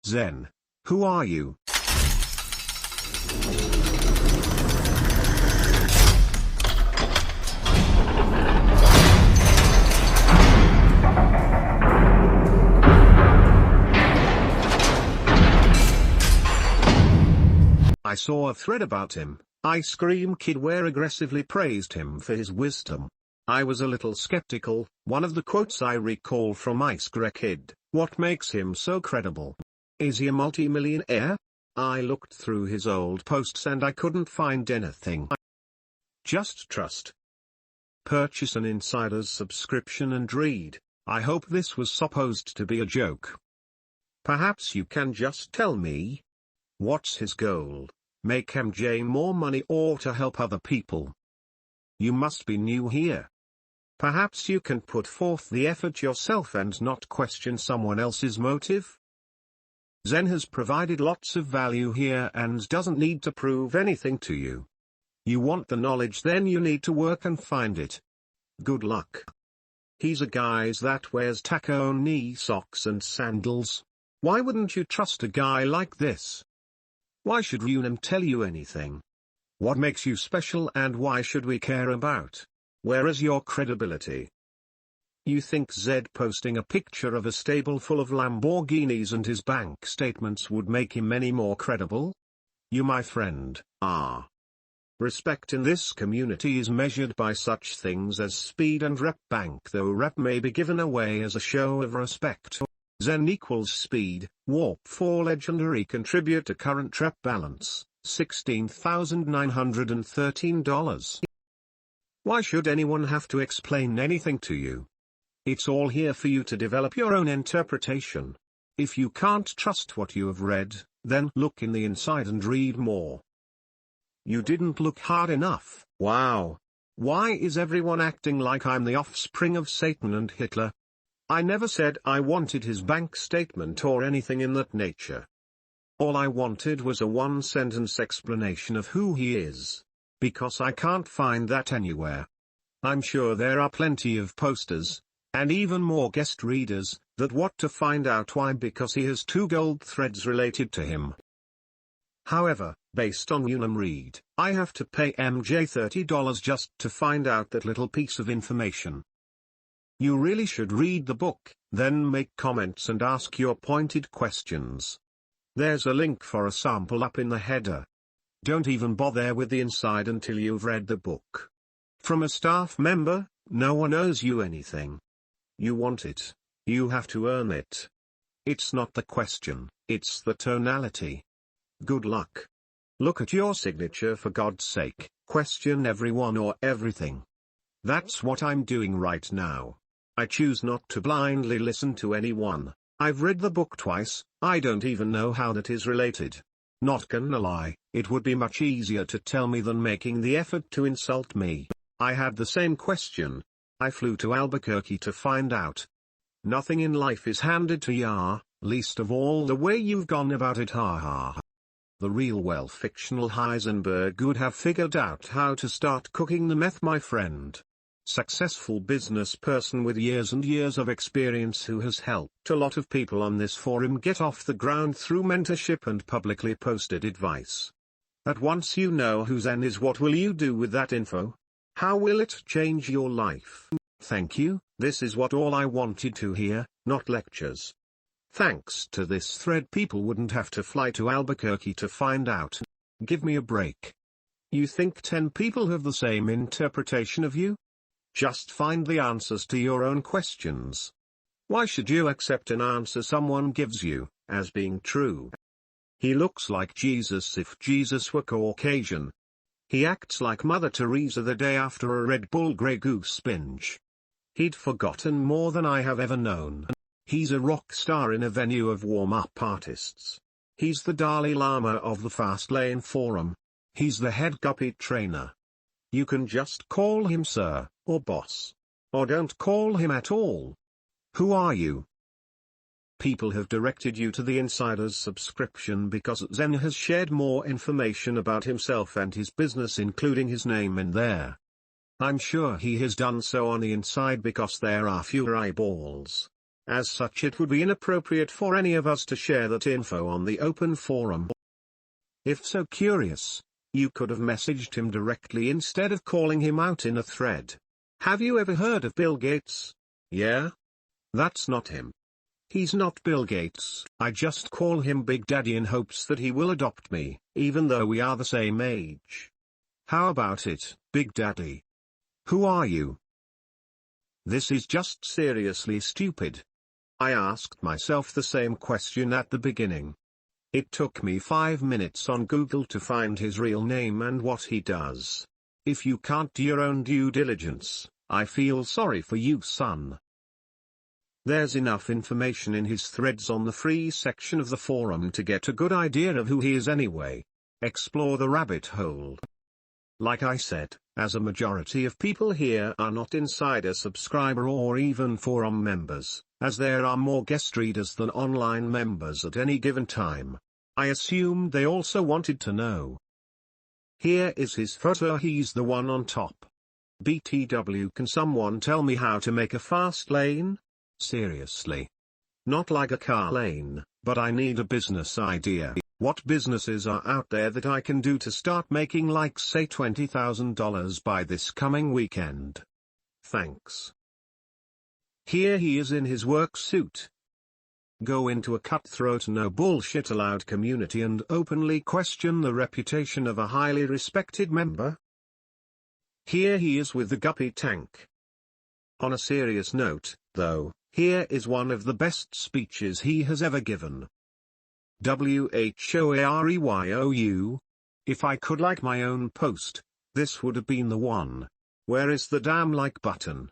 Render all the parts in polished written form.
Zen, who are you? I saw a thread about him, Ice Cream Kid, where aggressively praised him for his wisdom. I was a little skeptical. One of the quotes I recall from Ice Cream Kid: "What makes him so credible? Is he a multi-millionaire?" I looked through his old posts and I couldn't find anything. Just trust. Purchase an insider's subscription and read. I hope this was supposed to be a joke. Perhaps you can just tell me. What's his goal? Make MJ more money or to help other people? You must be new here. Perhaps you can put forth the effort yourself and not question someone else's motive? Zen has provided lots of value here and doesn't need to prove anything to you. You want the knowledge, then you need to work and find it. Good luck. He's a guy that wears taco knee socks and sandals. Why wouldn't you trust a guy like this? Why should Unum tell you anything? What makes you special and why should we care about? Where is your credibility? You think Zed posting a picture of a stable full of Lamborghinis and his bank statements would make him any more credible? You, my friend, are. Respect in this community is measured by such things as speed and rep bank, though rep may be given away as a show of respect. Zen equals speed, warp 4 legendary contribute to current rep balance, $16,913. Why should anyone have to explain anything to you? It's all here for you to develop your own interpretation. If you can't trust what you have read, then look in the inside and read more. You didn't look hard enough. Wow. Why is everyone acting like I'm the offspring of Satan and Hitler? I never said I wanted his bank statement or anything in that nature. All I wanted was a one-sentence explanation of who he is. Because I can't find that anywhere. I'm sure there are plenty of posters, and even more guest readers, that want to find out why, because he has 2 gold threads related to him. However, based on Unum Read, I have to pay MJ $30 just to find out that little piece of information. You really should read the book, then make comments and ask your pointed questions. There's a link for a sample up in the header. Don't even bother with the inside until you've read the book. From a staff member, no one owes you anything. You want it. You have to earn it. It's not the question, it's the tonality. Good luck. Look at your signature, for God's sake. Question everyone or everything. That's what I'm doing right now. I choose not to blindly listen to anyone. I've read the book twice, I don't even know how that is related. Not gonna lie, it would be much easier to tell me than making the effort to insult me. I had the same question. I flew to Albuquerque to find out. Nothing in life is handed to ya, least of all the way you've gone about it, ha ha. The real fictional Heisenberg would have figured out how to start cooking the meth, my friend. Successful business person with years and years of experience who has helped a lot of people on this forum get off the ground through mentorship and publicly posted advice. But once you know who Zen is, what will you do with that info? How will it change your life? Thank you, this is what all I wanted to hear, not lectures. Thanks to this thread, people wouldn't have to fly to Albuquerque to find out. Give me a break. You think 10 people have the same interpretation of you? Just find the answers to your own questions. Why should you accept an answer someone gives you, as being true? He looks like Jesus if Jesus were Caucasian. He acts like Mother Teresa the day after a Red Bull Grey Goose binge. He'd forgotten more than I have ever known. He's a rock star in a venue of warm-up artists. He's the Dalai Lama of the Fast Lane Forum. He's the head guppy trainer. You can just call him sir, or boss. Or don't call him at all. Who are you? People have directed you to the insider's subscription because Zen has shared more information about himself and his business, including his name, in there. I'm sure he has done so on the inside because there are fewer eyeballs. As such, it would be inappropriate for any of us to share that info on the open forum. If so curious, you could have messaged him directly instead of calling him out in a thread. Have you ever heard of Bill Gates? Yeah? That's not him. He's not Bill Gates. I just call him Big Daddy in hopes that he will adopt me, even though we are the same age. How about it, Big Daddy? Who are you? This is just seriously stupid. I asked myself the same question at the beginning. It took me 5 minutes on Google to find his real name and what he does. If you can't do your own due diligence, I feel sorry for you, son. There's enough information in his threads on the free section of the forum to get a good idea of who he is anyway. Explore the rabbit hole. Like I said, as a majority of people here are not insider subscriber or even forum members, as there are more guest readers than online members at any given time, I assumed they also wanted to know. Here is his photo. He's the one on top. BTW, can someone tell me how to make a fast lane? Seriously. Not like a car lane, but I need a business idea. What businesses are out there that I can do to start making, like, say $20,000 by this coming weekend? Thanks. Here he is in his work suit. Go into a cutthroat no bullshit allowed community and openly question the reputation of a highly respected member? Here he is with the guppy tank. On a serious note, though, here is one of the best speeches he has ever given. WHOAREYOU. If I could like my own post, this would have been the one. Where is the damn like button?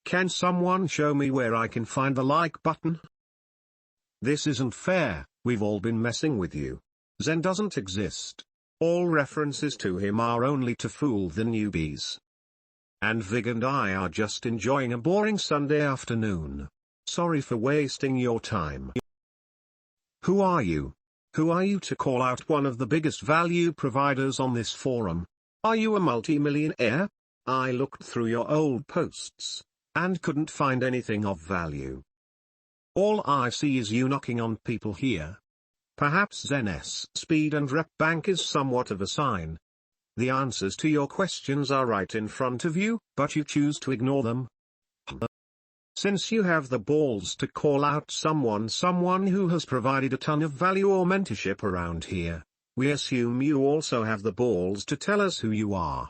Can someone show me where I can find the like button? This isn't fair, we've all been messing with you. Zen doesn't exist. All references to him are only to fool the newbies. And Vig and I are just enjoying a boring Sunday afternoon. Sorry for wasting your time. Who are you? Who are you to call out one of the biggest value providers on this forum? Are you a multi-millionaire? I looked through your old posts, and couldn't find anything of value. All I see is you knocking on people here. Perhaps Zen's speed and rep bank is somewhat of a sign. The answers to your questions are right in front of you, but you choose to ignore them. Since you have the balls to call out someone who has provided a ton of value or mentorship around here, we assume you also have the balls to tell us who you are.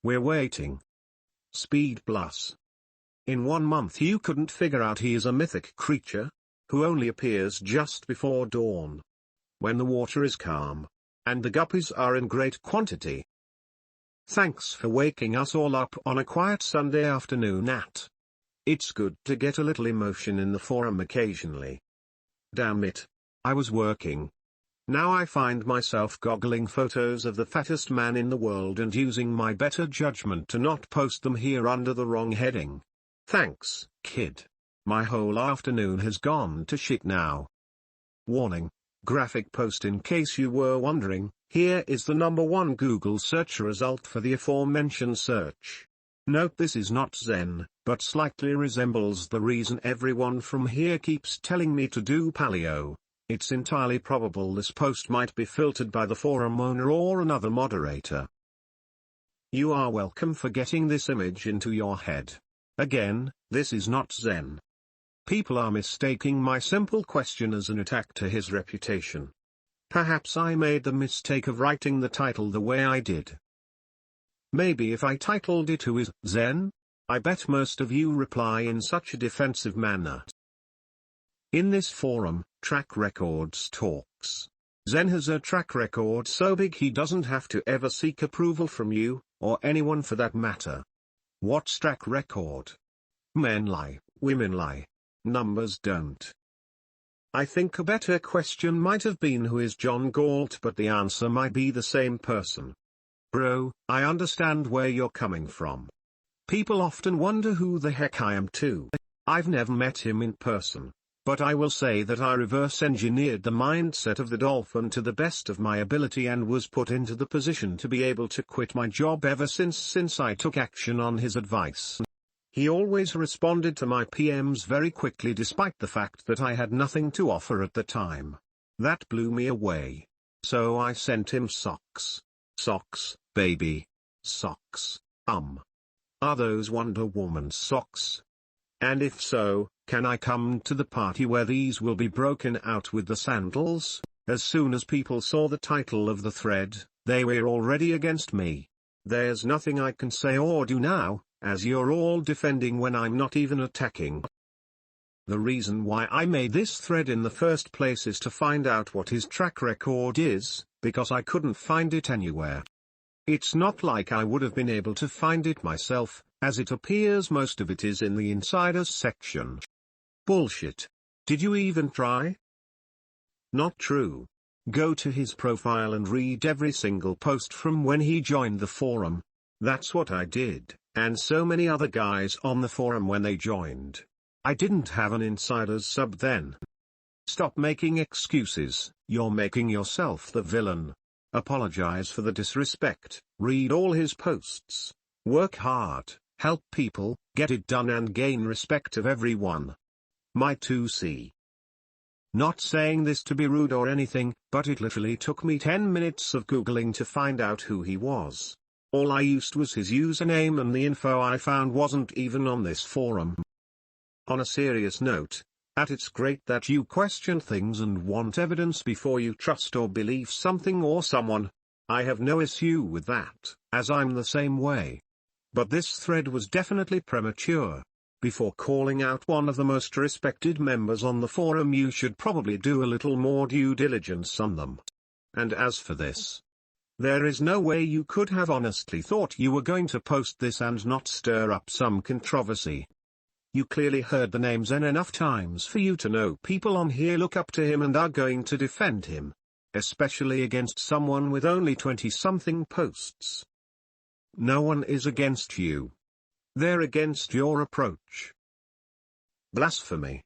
We're waiting. Speed Plus. In 1 month you couldn't figure out he is a mythic creature, who only appears just before dawn, when the water is calm, and the guppies are in great quantity. Thanks for waking us all up on a quiet Sunday afternoon. It's good to get a little emotion in the forum occasionally. Damn it. I was working. Now I find myself goggling photos of the fattest man in the world and using my better judgment to not post them here under the wrong heading. Thanks, kid. My whole afternoon has gone to shit now. Warning. Graphic post. In case you were wondering, here is the #1 Google search result for the aforementioned search. Note this is not Zen, but slightly resembles the reason everyone from here keeps telling me to do paleo. It's entirely probable this post might be filtered by the forum owner or another moderator. You are welcome for getting this image into your head. Again, this is not Zen. People are mistaking my simple question as an attack to his reputation. Perhaps I made the mistake of writing the title the way I did. Maybe if I titled it "Who is Zen?" I bet most of you reply in such a defensive manner. In this forum, track records talks. Zen has a track record so big he doesn't have to ever seek approval from you, or anyone for that matter. What's track record? Men lie, women lie. Numbers don't. I think a better question might have been who is John Galt, but the answer might be the same person. Bro, I understand where you're coming from. People often wonder who the heck I am too. I've never met him in person, but I will say that I reverse engineered the mindset of the dolphin to the best of my ability and was put into the position to be able to quit my job ever since I took action on his advice. He always responded to my PMs very quickly despite the fact that I had nothing to offer at the time. That blew me away. So I sent him socks. Socks, baby. Socks. Are those Wonder Woman socks? And if so, can I come to the party where these will be broken out with the sandals? As soon as people saw the title of the thread, they were already against me. There's nothing I can say or do now, as you're all defending when I'm not even attacking. The reason why I made this thread in the first place is to find out what his track record is, because I couldn't find it anywhere. It's not like I would have been able to find it myself, as it appears most of it is in the insiders section. Bullshit. Did you even try? Not true. Go to his profile and read every single post from when he joined the forum. That's what I did, and so many other guys on the forum when they joined. I didn't have an insider's sub then. Stop making excuses, you're making yourself the villain. Apologize for the disrespect, read all his posts, work hard, help people, get it done and gain respect of everyone. My 2C. Not saying this to be rude or anything, but it literally took me 10 minutes of Googling to find out who he was. All I used was his username and the info I found wasn't even on this forum. On a serious note, it's great that you question things and want evidence before you trust or believe something or someone. I have no issue with that, as I'm the same way. But this thread was definitely premature. Before calling out one of the most respected members on the forum, you should probably do a little more due diligence on them. And as for this, there is no way you could have honestly thought you were going to post this and not stir up some controversy. You clearly heard the names enough times for you to know people on here look up to him and are going to defend him. Especially against someone with only 20-something posts. No one is against you. They're against your approach. Blasphemy.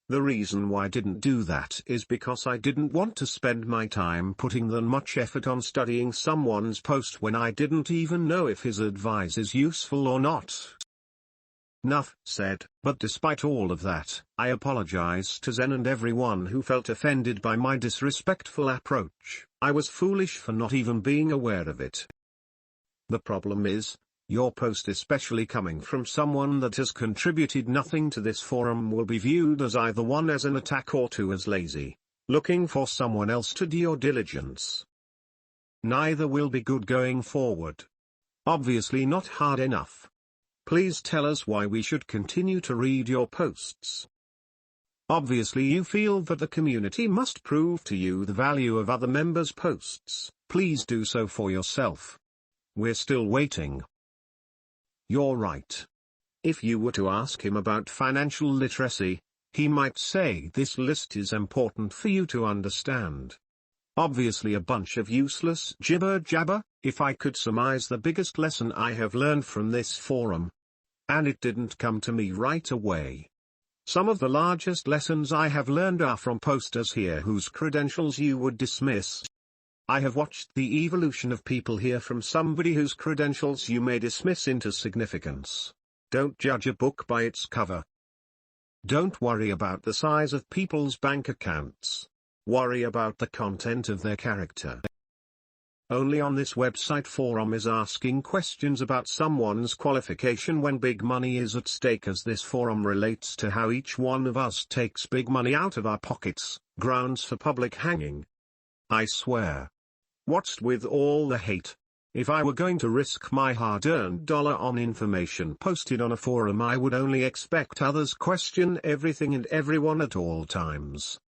The reason why I didn't do that is because I didn't want to spend my time putting that much effort on studying someone's post when I didn't even know if his advice is useful or not. Enough said. But despite all of that, I apologize to Zen and everyone who felt offended by my disrespectful approach. I was foolish for not even being aware of it. The problem is, your post, especially coming from someone that has contributed nothing to this forum, will be viewed as either one as an attack or two as lazy, looking for someone else to do your diligence. Neither will be good going forward. Obviously not hard enough. Please tell us why we should continue to read your posts. Obviously you feel that the community must prove to you the value of other members' posts. Please do so for yourself. We're still waiting. You're right. If you were to ask him about financial literacy, he might say this list is important for you to understand. Obviously a bunch of useless jibber-jabber. If I could surmise the biggest lesson I have learned from this forum, and it didn't come to me right away. Some of the largest lessons I have learned are from posters here whose credentials you would dismiss. I have watched the evolution of people here from somebody whose credentials you may dismiss into significance. Don't judge a book by its cover. Don't worry about the size of people's bank accounts. Worry about the content of their character. Only on this website forum is asking questions about someone's qualification when big money is at stake, as this forum relates to how each one of us takes big money out of our pockets, grounds for public hanging. I swear. What's with all the hate? If I were going to risk my hard-earned dollar on information posted on a forum, I would only expect others question everything and everyone at all times.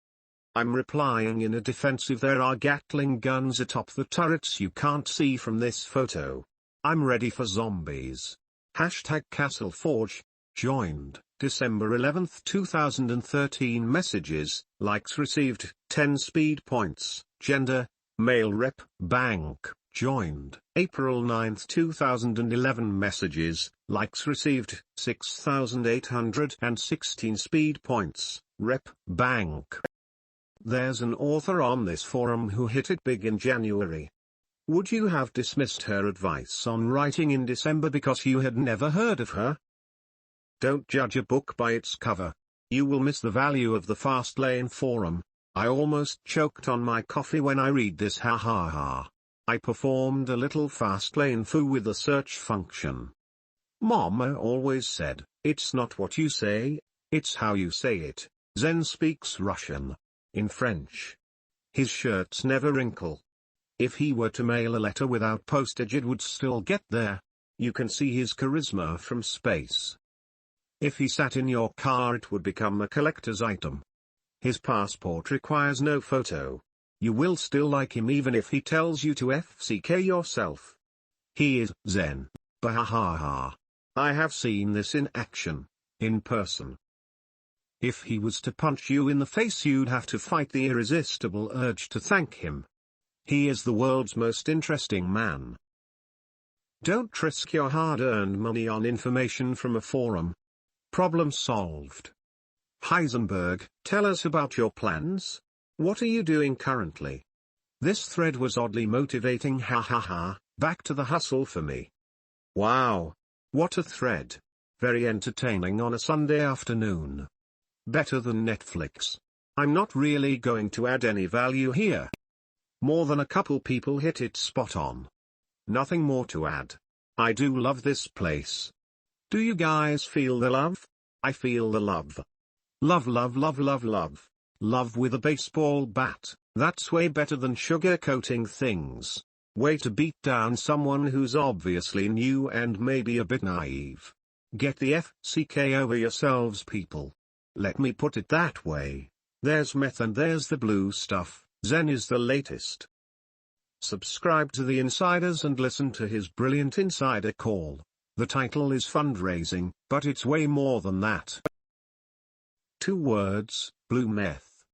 I'm replying in a defensive. There are Gatling guns atop the turrets you can't see from this photo. I'm ready for zombies. #CastleForge. Joined, December 11, 2013. Messages, likes received, 10 speed points. Gender, male. Rep, bank. Joined, April 9, 2011. Messages, likes received, 6,816 speed points. Rep, bank. There's an author on this forum who hit it big in January. Would you have dismissed her advice on writing in December because you had never heard of her? Don't judge a book by its cover. You will miss the value of the Fastlane forum. I almost choked on my coffee when I read this, ha ha ha. I performed a little Fastlane foo with the search function. Mama always said, it's not what you say, it's how you say it. Zen speaks Russian. In French. His shirts never wrinkle. If he were to mail a letter without postage, it would still get there. You can see his charisma from space. If he sat in your car, it would become a collector's item. His passport requires no photo. You will still like him even if he tells you to FCK yourself. He is Zen. Bahaha. I have seen this in action, in person. If he was to punch you in the face, you'd have to fight the irresistible urge to thank him. He is the world's most interesting man. Don't risk your hard-earned money on information from a forum. Problem solved. Heisenberg, tell us about your plans. What are you doing currently? This thread was oddly motivating, ha ha ha, back to the hustle for me. Wow. What a thread. Very entertaining on a Sunday afternoon. Better than Netflix. I'm not really going to add any value here. More than a couple people hit it spot on. Nothing more to add. I do love this place. Do you guys feel the love? I feel the love. Love, love, love, love, love. Love with a baseball bat. That's way better than sugarcoating things. Way to beat down someone who's obviously new and maybe a bit naive. Get the FCK over yourselves, people. Let me put it that way. There's meth and there's the blue stuff. Zen is the latest. Subscribe to the Insiders and listen to his brilliant insider call. The title is fundraising, but it's way more than that. 2 words, blue meth.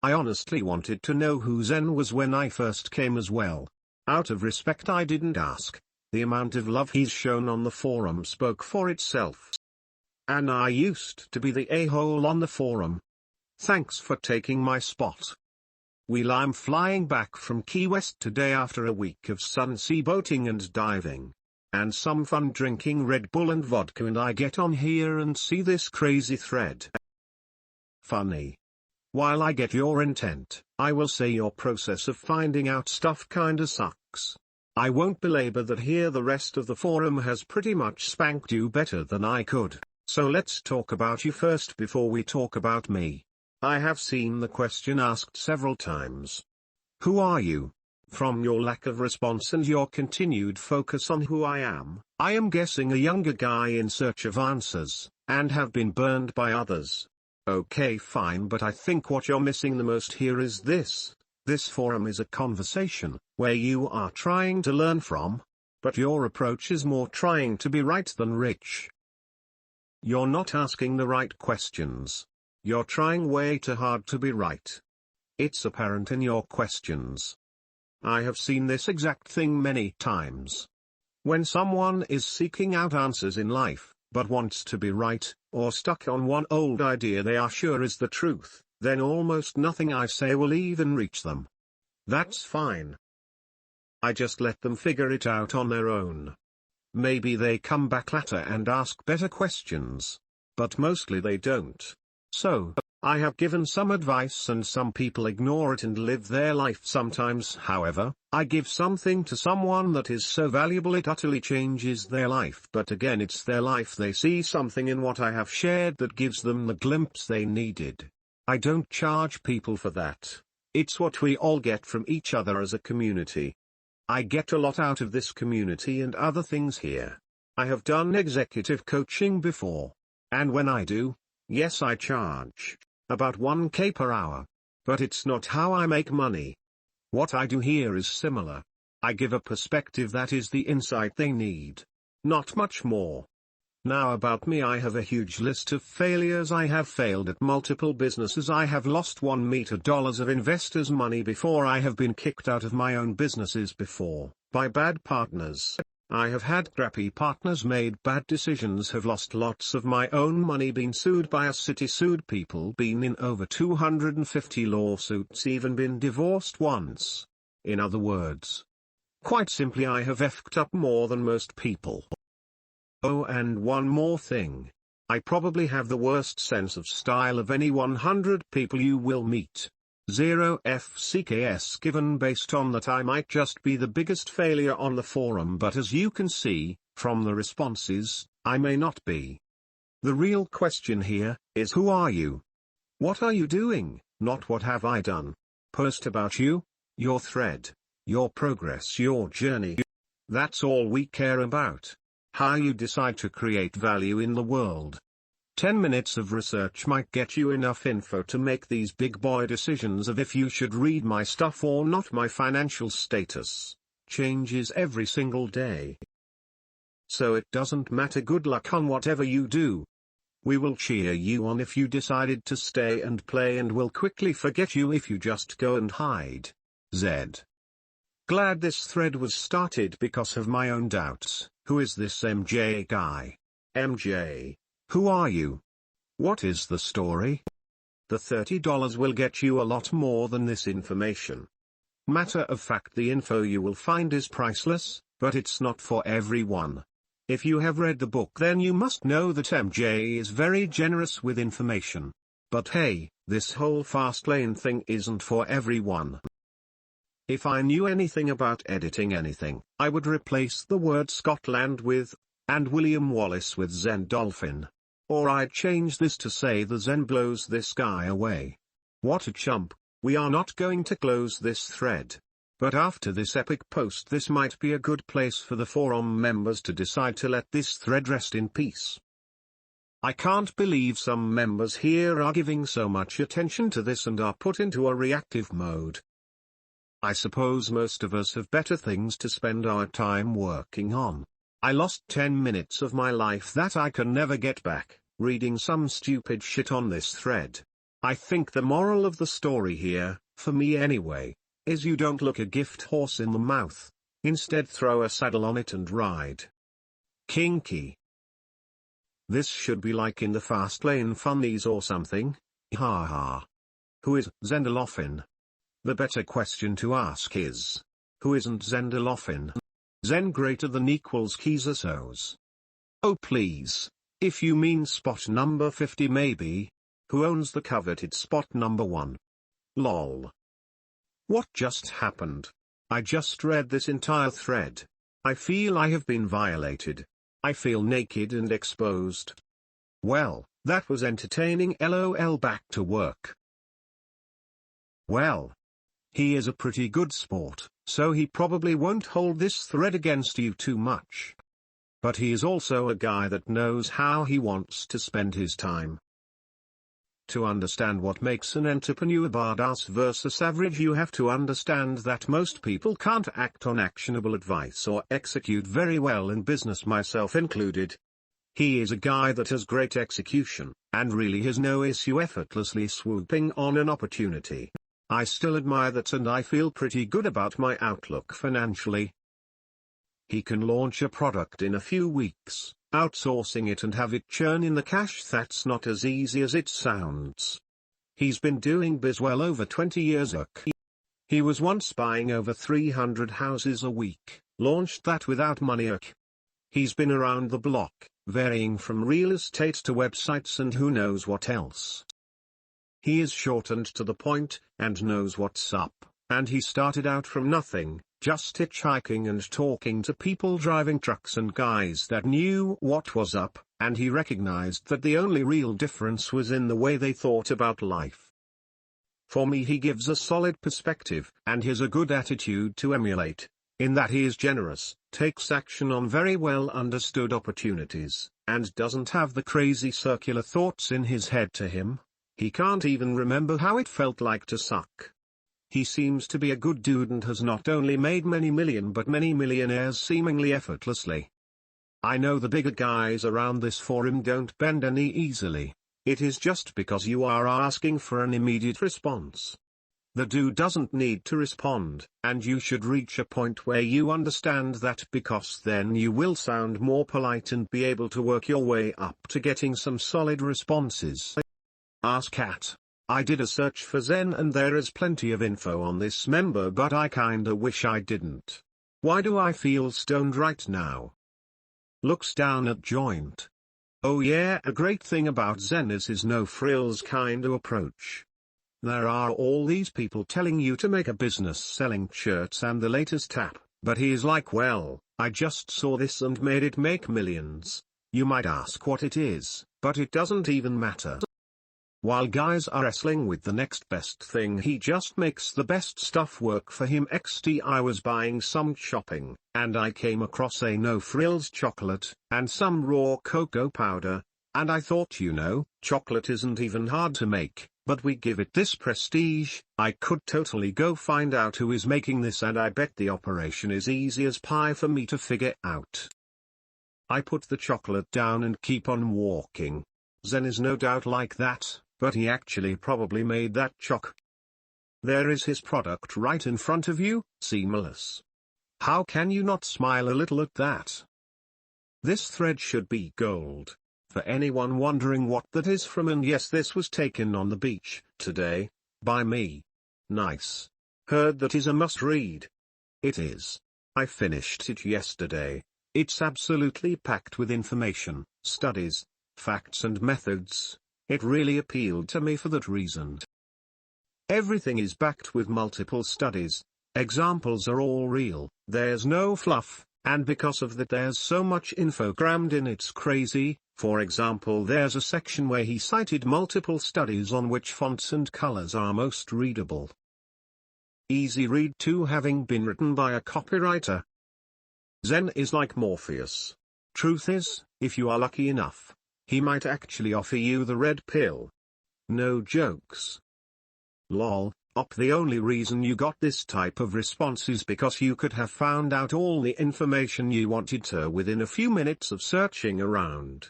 I honestly wanted to know who Zen was when I first came as well. Out of respect, I didn't ask. The amount of love he's shown on the forum spoke for itself. And I used to be the a-hole on the forum. Thanks for taking my spot. Well, I'm flying back from Key West today after a week of sun, sea boating and diving. And some fun drinking Red Bull and vodka, and I get on here and see this crazy thread. Funny. While I get your intent, I will say your process of finding out stuff kinda sucks. I won't belabor that here. The rest of the forum has pretty much spanked you better than I could, so let's talk about you first before we talk about me. I have seen the question asked several times. Who are you? From your lack of response and your continued focus on who I am guessing a younger guy in search of answers, and have been burned by others. Okay, fine, but I think what you're missing the most here is this. This forum is a conversation, where you are trying to learn from. But your approach is more trying to be right than rich. You're not asking the right questions. You're trying way too hard to be right. It's apparent in your questions. I have seen this exact thing many times. When someone is seeking out answers in life, but wants to be right, or stuck on one old idea they are sure is the truth, then almost nothing I say will even reach them. That's fine. I just let them figure it out on their own. Maybe they come back later and ask better questions. But mostly they don't. So, I have given some advice and some people ignore it and live their life. Sometimes, however, I give something to someone that is so valuable it utterly changes their life. But again, it's their life. They see something in what I have shared that gives them the glimpse they needed. I don't charge people for that. It's what we all get from each other as a community. I get a lot out of this community and other things here. I have done executive coaching before. And when I do, yes, I charge about 1K per hour. But it's not how I make money. What I do here is similar. I give a perspective that is the insight they need. Not much more. Now about me, I have a huge list of failures. I have failed at multiple businesses. I have lost $1 million of investors' money before. I have been kicked out of my own businesses before, by bad partners. I have had crappy partners, made bad decisions, have lost lots of my own money, been sued by a city, sued people, been in over 250 lawsuits, even been divorced once. In other words, quite simply, I have effed up more than most people. Oh, and one more thing. I probably have the worst sense of style of any 100 people you will meet. 0 FCKS given based on that I might just be the biggest failure on the forum, but as you can see, from the responses, I may not be. The real question here is, who are you? What are you doing, not what have I done? Post about you, your thread, your progress, your journey. That's all we care about. How you decide to create value in the world. 10 minutes of research might get you enough info to make these big boy decisions of if you should read my stuff or not. My financial status changes every single day. So it doesn't matter. Good luck on whatever you do. We will cheer you on if you decided to stay and play, and will quickly forget you if you just go and hide. Z. Glad this thread was started because of my own doubts. Who is this MJ guy? MJ, who are you? What is the story? The $30 will get you a lot more than this information. Matter of fact, the info you will find is priceless, but it's not for everyone. If you have read the book, then you must know that MJ is very generous with information. But hey, this whole fast lane thing isn't for everyone. If I knew anything about editing anything, I would replace the word Scotland with, and William Wallace with Zen Dolphin. Or I'd change this to say the Zen blows this guy away. What a chump. We are not going to close this thread. But after this epic post, this might be a good place for the forum members to decide to let this thread rest in peace. I can't believe some members here are giving so much attention to this and are put into a reactive mode. I suppose most of us have better things to spend our time working on. I lost 10 minutes of my life that I can never get back, reading some stupid shit on this thread. I think the moral of the story here, for me anyway, is you don't look a gift horse in the mouth. Instead throw a saddle on it and ride. Kinky. This should be like in the fast lane funnies or something. Ha ha. Who is Zendalofin? The better question to ask is, who isn't Zendalofin? Zen greater than equals Kizasos. Oh please, if you mean spot number 50 maybe, who owns the coveted spot number 1? Lol. What just happened? I just read this entire thread. I feel I have been violated. I feel naked and exposed. Well, that was entertaining. LOL. Back to work. Well, he is a pretty good sport, so he probably won't hold this thread against you too much. But he is also a guy that knows how he wants to spend his time. To understand what makes an entrepreneur badass versus average, you have to understand that most people can't act on actionable advice or execute very well in business, myself included. He is a guy that has great execution, and really has no issue effortlessly swooping on an opportunity. I still admire that, and I feel pretty good about my outlook financially. He can launch a product in a few weeks, outsourcing it and have it churn in the cash. That's not as easy as it sounds. He's been doing biz well over 20 years. He was once buying over 300 houses a week, launched that without money. He's been around the block, varying from real estate to websites and who knows what else. He is short and to the point, and knows what's up, and he started out from nothing, just hitchhiking and talking to people driving trucks and guys that knew what was up, and he recognized that the only real difference was in the way they thought about life. For me, he gives a solid perspective, and has a good attitude to emulate, in that he is generous, takes action on very well understood opportunities, and doesn't have the crazy circular thoughts in his head to him. He can't even remember how it felt like to suck. He seems to be a good dude and has not only made many million but many millionaires seemingly effortlessly. I know the bigger guys around this forum don't bend any easily. It is just because you are asking for an immediate response. The dude doesn't need to respond, and you should reach a point where you understand that, because then you will sound more polite and be able to work your way up to getting some solid responses. Ask Cat. I did a search for Zen and there is plenty of info on this member, but I kinda wish I didn't. Why do I feel stoned right now? Looks down at joint. Oh yeah, a great thing about Zen is his no-frills kind of approach. There are all these people telling you to make a business selling shirts and the latest app, but he is like, well, I just saw this and made it make millions. You might ask what it is, but it doesn't even matter. While guys are wrestling with the next best thing, he just makes the best stuff work for him. I was buying some shopping, and I came across a no-frills chocolate, and some raw cocoa powder, and I thought, chocolate isn't even hard to make, but we give it this prestige. I could totally go find out who is making this, and I bet the operation is easy as pie for me to figure out. I put the chocolate down and keep on walking. Zen is no doubt like that, but he actually probably made that choc. There is his product right in front of you, seamless. How can you not smile a little at that? This thread should be gold. For anyone wondering what that is from, and yes, this was taken on the beach, today, by me. Nice. Heard that is a must-read. It is. I finished it yesterday. It's absolutely packed with information, studies, facts and methods. It really appealed to me for that reason. Everything is backed with multiple studies, examples are all real, there's no fluff, and because of that there's so much info crammed in it's crazy. For example, there's a section where he cited multiple studies on which fonts and colors are most readable. Easy read too, having been written by a copywriter. Zen is like Morpheus. Truth is, if you are lucky enough, he might actually offer you the red pill. No jokes. Lol, the only reason you got this type of response is because you could have found out all the information you wanted to within a few minutes of searching around.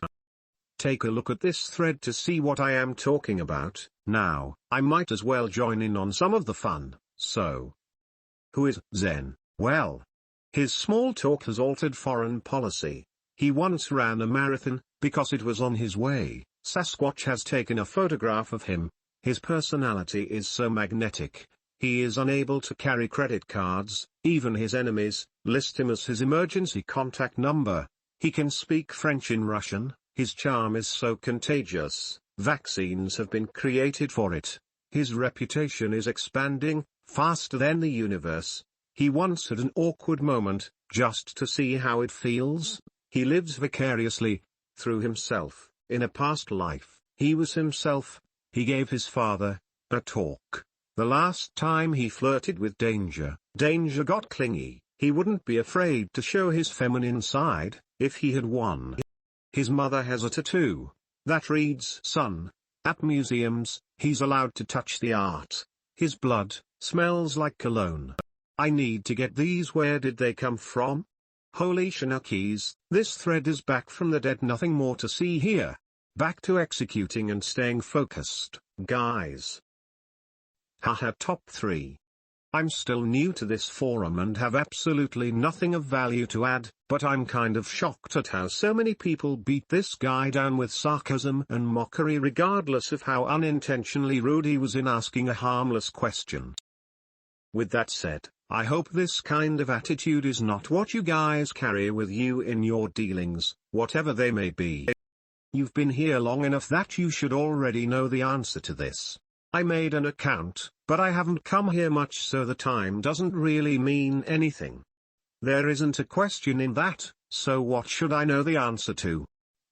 Take a look at this thread to see what I am talking about. Now, I might as well join in on some of the fun. So, who is Zen? Well, his small talk has altered foreign policy. He once ran a marathon, because it was on his way. Sasquatch has taken a photograph of him. His personality is so magnetic, he is unable to carry credit cards. Even his enemies list him as his emergency contact number. He can speak French and Russian. His charm is so contagious, vaccines have been created for it. His reputation is expanding, faster than the universe. He once had an awkward moment, just to see how it feels. He lives vicariously, through himself. In a past life, he was himself. He gave his father a talk. The last time he flirted with Danger, Danger got clingy. He wouldn't be afraid to show his feminine side, if he had won. His mother has a tattoo that reads "Son." At museums, he's allowed to touch the art. His blood smells like cologne. I need to get these. Where did they come from? Holy shenanigans, this thread is back from the dead. Nothing more to see here. Back to executing and staying focused, guys. Haha. Top 3. I'm still new to this forum and have absolutely nothing of value to add, but I'm kind of shocked at how so many people beat this guy down with sarcasm and mockery regardless of how unintentionally rude he was in asking a harmless question. With that said, I hope this kind of attitude is not what you guys carry with you in your dealings, whatever they may be. You've been here long enough that you should already know the answer to this. I made an account, but I haven't come here much, so the time doesn't really mean anything. There isn't a question in that, so what should I know the answer to?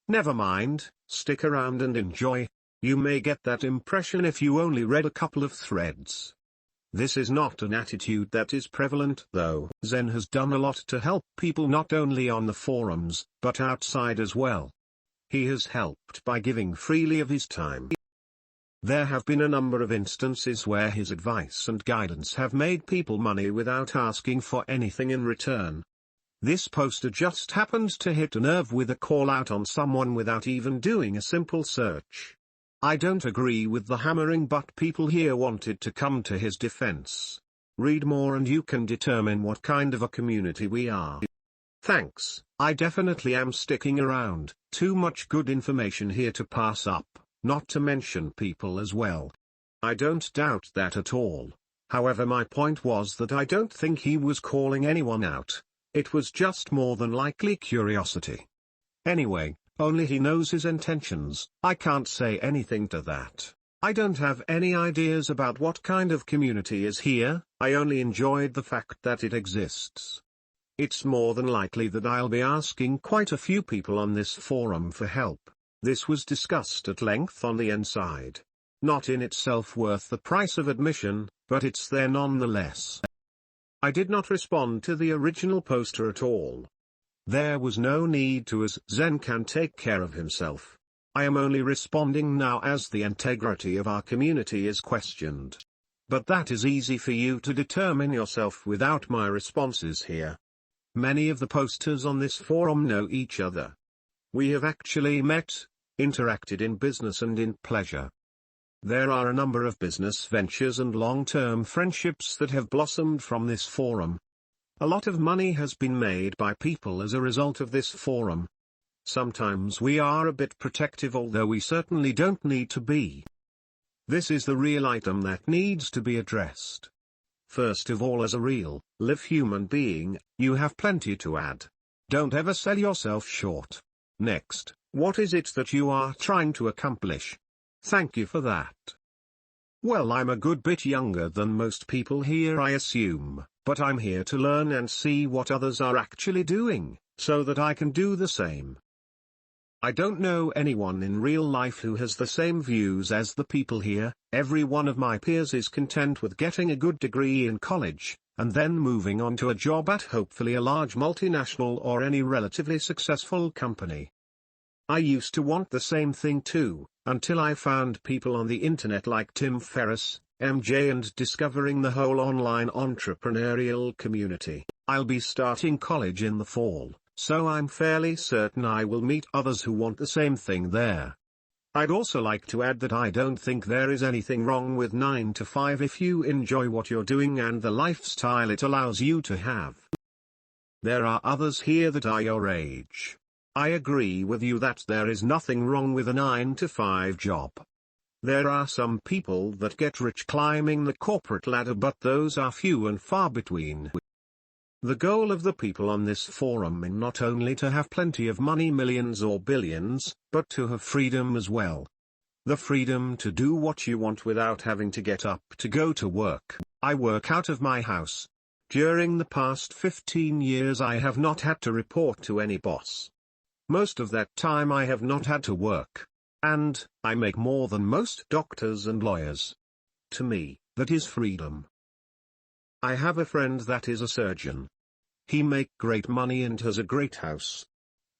Never mind, stick around and enjoy. You may get that impression if you only read a couple of threads. This is not an attitude that is prevalent though. Zen has done a lot to help people not only on the forums, but outside as well. He has helped by giving freely of his time. There have been a number of instances where his advice and guidance have made people money without asking for anything in return. This poster just happens to hit a nerve with a call out on someone without even doing a simple search. I don't agree with the hammering, but people here wanted to come to his defense. Read more and you can determine what kind of a community we are. Thanks, I definitely am sticking around. Too much good information here to pass up. Not to mention people as well. I don't doubt that at all. However, my point was that I don't think he was calling anyone out. It was just more than likely curiosity. Anyway, Only he knows his intentions. I can't say anything to that. I don't have any ideas about what kind of community is here, I only enjoyed the fact that it exists. It's more than likely that I'll be asking quite a few people on this forum for help. This was discussed at length on the inside. Not in itself worth the price of admission, but it's there nonetheless. I did not respond to the original poster at all. There was no need to, as Zen can take care of himself. I am only responding now as the integrity of our community is questioned. But that is easy for you to determine yourself without my responses here. Many of the posters on this forum know each other. We have actually met, interacted in business and in pleasure. There are a number of business ventures and long-term friendships that have blossomed from this forum. A lot of money has been made by people as a result of this forum. Sometimes we are a bit protective, although we certainly don't need to be. This is the real item that needs to be addressed. First of all, as a real, live human being, you have plenty to add. Don't ever sell yourself short. Next, what is it that you are trying to accomplish? Thank you for that. Well, I'm a good bit younger than most people here, I assume, but I'm here to learn and see what others are actually doing, so that I can do the same. I don't know anyone in real life who has the same views as the people here. Every one of my peers is content with getting a good degree in college, and then moving on to a job at hopefully a large multinational or any relatively successful company. I used to want the same thing too, until I found people on the internet like Tim Ferriss, MJ, and discovering the whole online entrepreneurial community. I'll be starting college in the fall, so I'm fairly certain I will meet others who want the same thing there. I'd also like to add that I don't think there is anything wrong with 9 to 5 if you enjoy what you're doing and the lifestyle it allows you to have. There are others here that are your age. I agree with you that there is nothing wrong with a 9 to 5 job. There are some people that get rich climbing the corporate ladder, but those are few and far between. The goal of the people on this forum is not only to have plenty of money, millions or billions, but to have freedom as well. The freedom to do what you want without having to get up to go to work. I work out of my house. During the past 15 years I have not had to report to any boss. Most of that time I have not had to work. And, I make more than most doctors and lawyers. To me, that is freedom. I have a friend that is a surgeon. He makes great money and has a great house.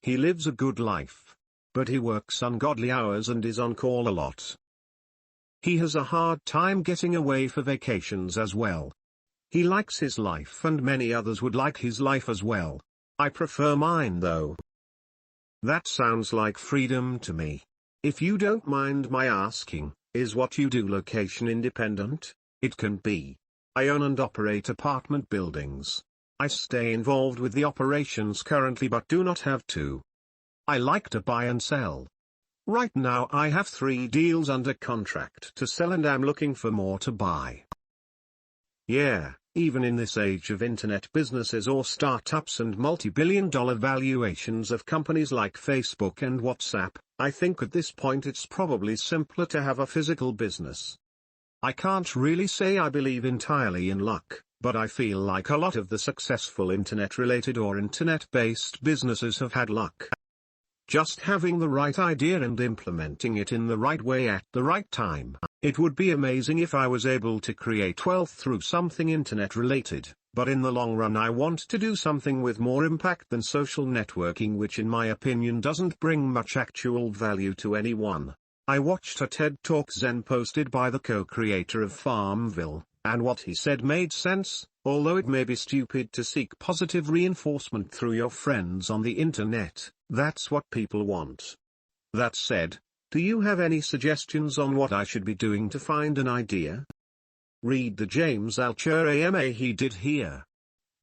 He lives a good life. But he works ungodly hours and is on call a lot. He has a hard time getting away for vacations as well. He likes his life and many others would like his life as well. I prefer mine though. That sounds like freedom to me. If you don't mind my asking, is what you do location independent? It can be. I own and operate apartment buildings. I stay involved with the operations currently but do not have to. I like to buy and sell. Right now I have 3 deals under contract to sell and I'm looking for more to buy. Yeah, even in this age of internet businesses or startups and multi-billion-dollar valuations of companies like Facebook and WhatsApp, I think at this point it's probably simpler to have a physical business. I can't really say I believe entirely in luck, but I feel like a lot of the successful internet-related or internet-based businesses have had luck. Just having the right idea and implementing it in the right way at the right time. It would be amazing if I was able to create wealth through something internet-related, but in the long run I want to do something with more impact than social networking, which in my opinion doesn't bring much actual value to anyone. I watched a TED Talk Zen posted by the co-creator of Farmville, and what he said made sense, although it may be stupid to seek positive reinforcement through your friends on the internet. That's what people want. That said, do you have any suggestions on what I should be doing to find an idea? Read the James Altucher AMA he did here.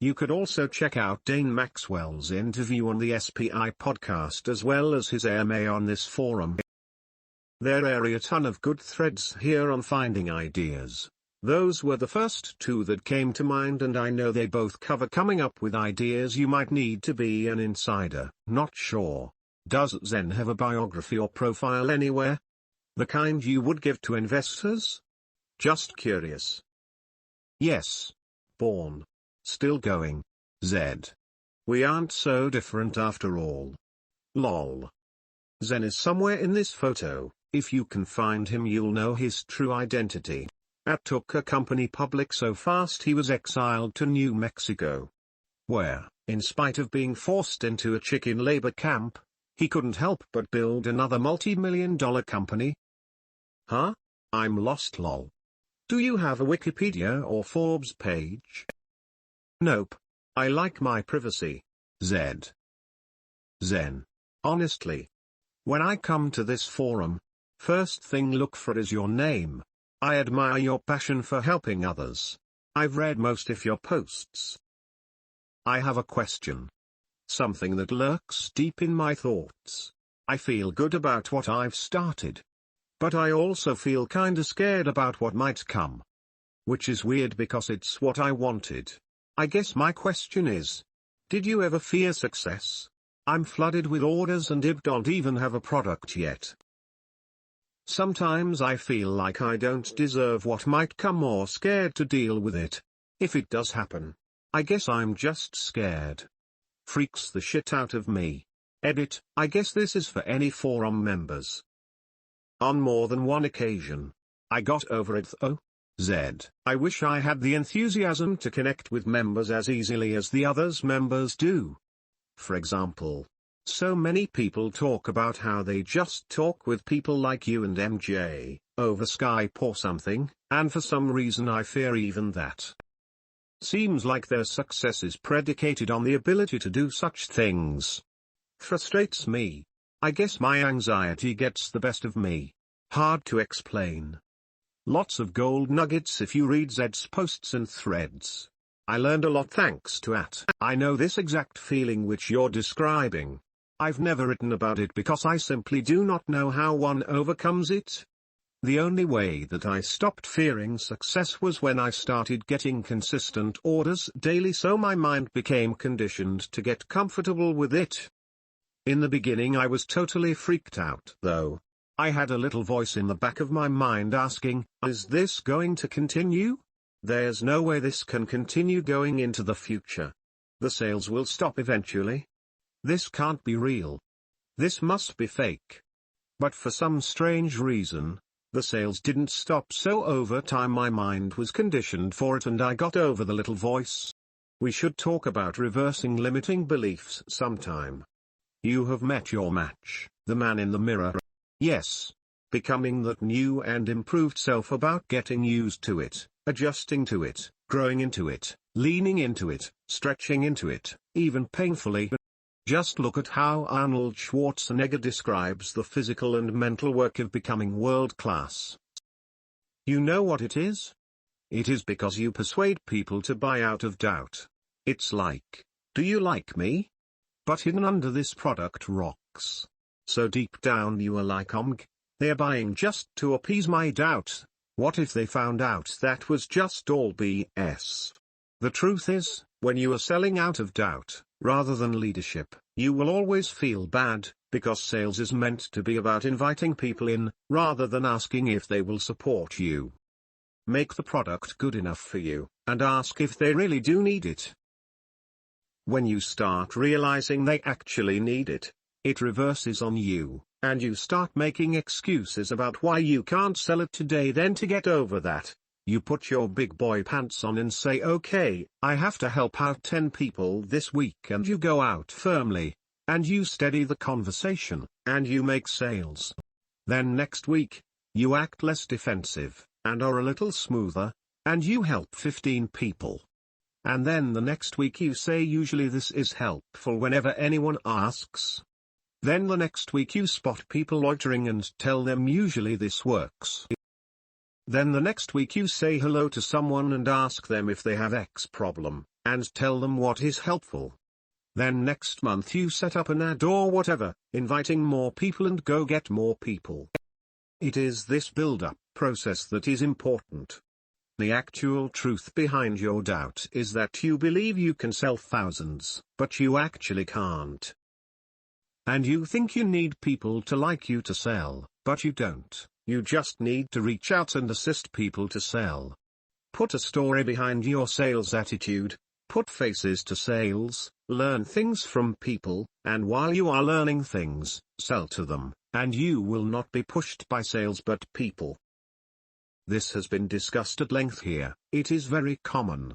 You could also check out Dane Maxwell's interview on the SPI podcast as well as his AMA on this forum. There are a ton of good threads here on finding ideas. Those were the first 2 that came to mind, and I know they both cover coming up with ideas you might need to be an insider. Not sure. Does Zen have a biography or profile anywhere? The kind you would give to investors? Just curious. Yes. Born. Still going. Z. We aren't so different after all. Lol. Zen is somewhere in this photo. If you can find him, you'll know his true identity. Took a company public so fast he was exiled to New Mexico, where, in spite of being forced into a chicken labor camp, he couldn't help but build another multi-million-dollar company. Huh? I'm lost lol. Do you have a Wikipedia or Forbes page? Nope. I like my privacy. Z. Zen. Honestly. When I come to this forum, first thing look for is your name. I admire your passion for helping others. I've read most of your posts. I have a question. Something that lurks deep in my thoughts. I feel good about what I've started. But I also feel kinda scared about what might come. Which is weird because it's what I wanted. I guess my question is, did you ever fear success? I'm flooded with orders and I don't even have a product yet. Sometimes I feel like I don't deserve what might come or scared to deal with it. If it does happen, I guess I'm just scared. Freaks the shit out of me. Edit, I guess this is for any forum members. On more than one occasion. I got over it though. Z. I wish I had the enthusiasm to connect with members as easily as the others members do. For example, so many people talk about how they just talk with people like you and MJ, over Skype or something, and for some reason I fear even that. Seems like their success is predicated on the ability to do such things. Frustrates me. I guess my anxiety gets the best of me. Hard to explain. Lots of gold nuggets if you read Zed's posts and threads. I learned a lot thanks to it. I know this exact feeling which you're describing. I've never written about it because I simply do not know how one overcomes it. The only way that I stopped fearing success was when I started getting consistent orders daily, so my mind became conditioned to get comfortable with it. In the beginning I was totally freaked out though. I had a little voice in the back of my mind asking, is this going to continue? There's no way this can continue going into the future. The sales will stop eventually. This can't be real. This must be fake. But for some strange reason, the sales didn't stop, so over time my mind was conditioned for it and I got over the little voice. We should talk about reversing limiting beliefs sometime. You have met your match, the man in the mirror. Yes. Becoming that new and improved self about getting used to it, adjusting to it, growing into it, leaning into it, stretching into it, even painfully. Just look at how Arnold Schwarzenegger describes the physical and mental work of becoming world-class. You know what it is? It is because you persuade people to buy out of doubt. It's like, do you like me? But hidden under this product rocks. So deep down you are like, they're buying just to appease my doubt. What if they found out that was just all BS? The truth is, when you are selling out of doubt, rather than leadership, you will always feel bad, because sales is meant to be about inviting people in, rather than asking if they will support you. Make the product good enough for you, and ask if they really do need it. When you start realizing they actually need it, it reverses on you, and you start making excuses about why you can't sell it today. Then to get over that, you put your big boy pants on and say, okay, I have to help out 10 people this week, and you go out firmly, and you steady the conversation, and you make sales. Then next week, you act less defensive, and are a little smoother, and you help 15 people. And then the next week you say, usually this is helpful whenever anyone asks. Then the next week you spot people loitering and tell them, usually this works. Then the next week you say hello to someone and ask them if they have X problem, and tell them what is helpful. Then next month you set up an ad or whatever, inviting more people and go get more people. It is this build-up process that is important. The actual truth behind your doubt is that you believe you can sell thousands, but you actually can't. And you think you need people to like you to sell, but you don't. You just need to reach out and assist people to sell. Put a story behind your sales attitude, put faces to sales, learn things from people, and while you are learning things, sell to them, and you will not be pushed by sales but people. This has been discussed at length here. It is very common